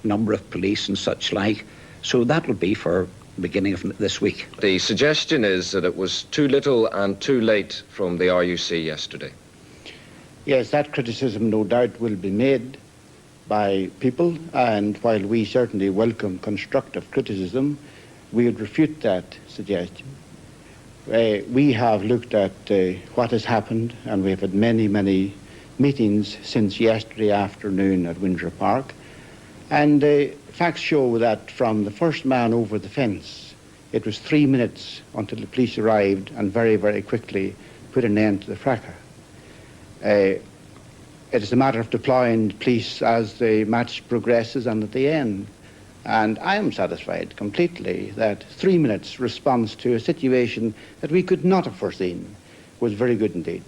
number of police and such like. So that will be for the beginning of this week. The suggestion is that it was too little and too late from the RUC yesterday. Yes, that criticism no doubt will be made by people, and while we certainly welcome constructive criticism, we would refute that suggestion. We have looked at what has happened, and we have had many meetings since yesterday afternoon at Windsor Park, and facts show that from the first man over the fence, it was 3 minutes until the police arrived and very quickly put an end to the fracas. It is a matter of deploying police as the match progresses and at the end. And I am satisfied completely that 3 minutes response to a situation that we could not have foreseen was very good indeed.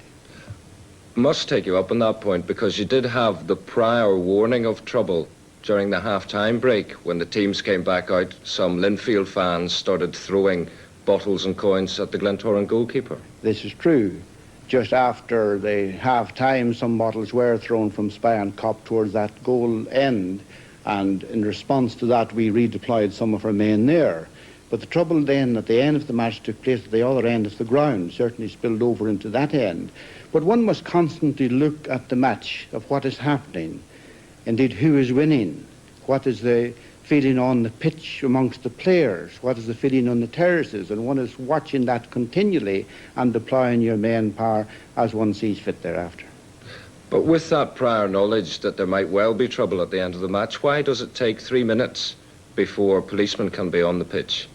Must take you up on that point, because you did have the prior warning of trouble during the half-time break when the teams came back out. Some Linfield fans started throwing bottles and coins at the Glentoran goalkeeper. This is true. Just after the half-time, some bottles were thrown from Spion Cop towards that goal end, and in response to that we redeployed some of our men there. But the trouble then at the end of the match took place at the other end of the ground, certainly spilled over into that end. But one must constantly look at the match of what is happening, indeed who is winning, what is the feeling on the pitch amongst the players, what is the feeling on the terraces, and one is watching that continually and deploying your manpower as one sees fit thereafter. But with that prior knowledge that there might well be trouble at the end of the match, why does it take 3 minutes before policemen can be on the pitch?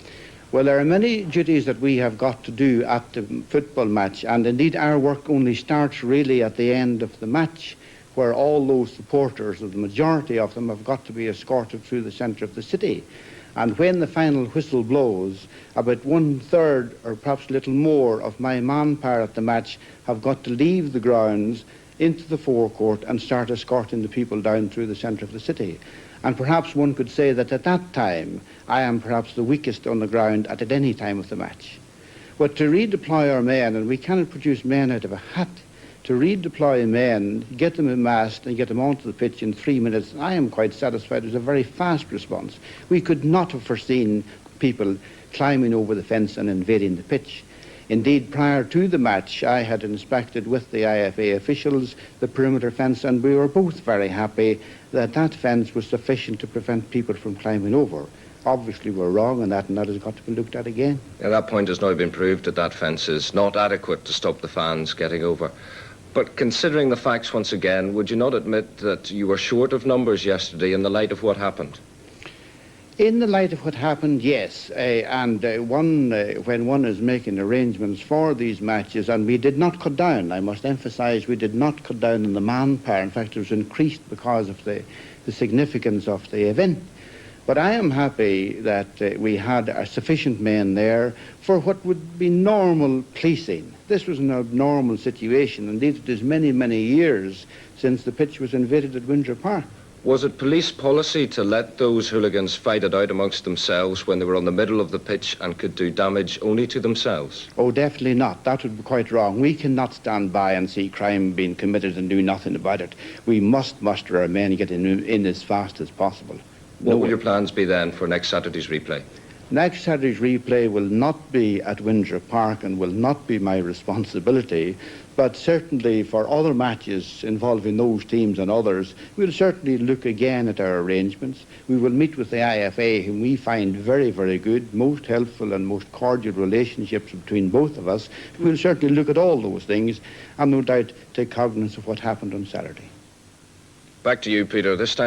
Well, there are many duties that we have got to do at the football match, and indeed our work only starts really at the end of the match, where all those supporters, or the majority of them, have got to be escorted through the centre of the city. And when the final whistle blows, about 1/3 or perhaps a little more of my manpower at the match have got to leave the grounds into the forecourt and start escorting the people down through the centre of the city. And perhaps one could say that at that time I am perhaps the weakest on the ground at any time of the match. But to redeploy our men, and we cannot produce men out of a hat, to redeploy men, get them amassed and get them onto the pitch in 3 minutes, I am quite satisfied. It was a very fast response. We could not have foreseen people climbing over the fence and invading the pitch. Indeed, prior to the match, I had inspected with the IFA officials the perimeter fence, and we were both very happy that that fence was sufficient to prevent people from climbing over. Obviously, we're wrong on that, and that has got to be looked at again. And that point has now been proved, that that fence is not adequate to stop the fans getting over. But considering the facts once again, would you not admit that you were short of numbers yesterday in the light of what happened? In the light of what happened, yes. When one is making arrangements for these matches, and we did not cut down, I must emphasise, we did not cut down on the manpower. In fact, it was increased because of the significance of the event. But I am happy that we had sufficient men there for what would be normal policing. This was an abnormal situation. Indeed, it is many years since the pitch was invaded at Windsor Park. Was it police policy to let those hooligans fight it out amongst themselves when they were on the middle of the pitch and could do damage only to themselves? Oh, definitely not. That would be quite wrong. We cannot stand by and see crime being committed and do nothing about it. We must muster our men and get in as fast as possible. What will your plans be then for next Saturday's replay? Next Saturday's replay will not be at Windsor Park and will not be my responsibility, but certainly for other matches involving those teams and others, we'll certainly look again at our arrangements. We will meet with the IFA, whom we find very good, most helpful and most cordial relationships between both of us. We'll certainly look at all those things and no doubt take cognizance of what happened on Saturday. Back to you, Peter. This time